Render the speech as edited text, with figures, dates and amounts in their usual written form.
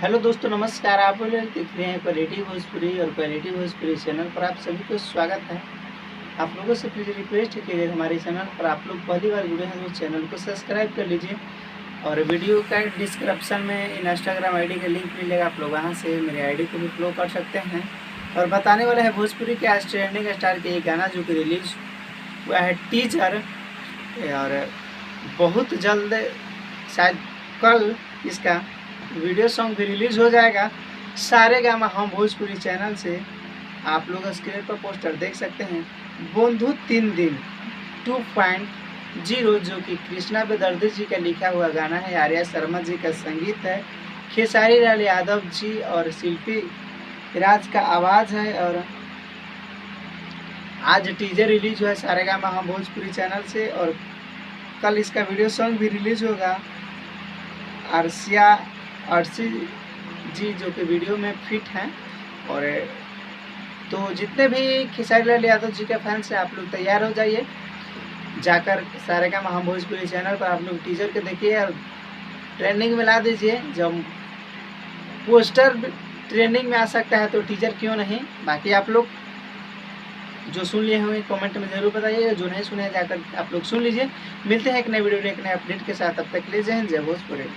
Hello दोस्तों, नमस्कार। आप लोग देख रहे हैं क्वालिटी भोजपुरी और क्वालिटी भोजपुरी चैनल पर आप सभी को स्वागत है। आप लोगों से प्लीज़ रिक्वेस्ट है कि अगर हमारे चैनल पर आप लोग पहली बार जुड़े हैं तो चैनल को सब्सक्राइब कर लीजिए और वीडियो का डिस्क्रिप्शन में इंस्टाग्राम आईडी का लिंक मिलेगा, आप लोग वहाँ से मेरे आईडी को भी फॉलो कर सकते हैं। और बताने वाले हैं भोजपुरी के आज ट्रेंडिंग स्टार के ये गाना जो कि रिलीज हुआ है टीजर, और बहुत जल्द शायद कल इसका वीडियो सॉन्ग भी रिलीज़ हो जाएगा। सारेगामा हम भोजपुरी चैनल से आप लोग स्क्रीन पर पोस्टर देख सकते हैं। बंधु 3 दिन 2.0 जो कि कृष्णा बेदर्दी जी का लिखा हुआ गाना है, आर्या शर्मा जी का संगीत है, खेसारी लाल यादव जी और शिल्पी राज का आवाज़ है। और आज टीजर रिलीज हुआ है सारेगामा हम भोजपुरी चैनल से और कल इसका वीडियो सॉन्ग भी रिलीज होगा। अर्शी जी जो कि वीडियो में फिट हैं। और तो जितने भी खेसारी लाल यादव जी के फैंस हैं, आप लोग तैयार हो जाइए, जाकर सारेगामा हम भोजपुरी चैनल पर आप लोग टीजर के देखिए और ट्रेंडिंग में ला दीजिए। जब पोस्टर ट्रेंडिंग में आ सकता है तो टीजर क्यों नहीं। बाकी आप लोग जो सुन लिए होंगे कमेंट में ज़रूर बताइएगा, जो नहीं सुने जाकर आप लोग सुन लीजिए। मिलते हैं एक नए वीडियो में एक नए अपडेट के साथ, तब तक के लिए जय हिंद, जय भोजपुरी।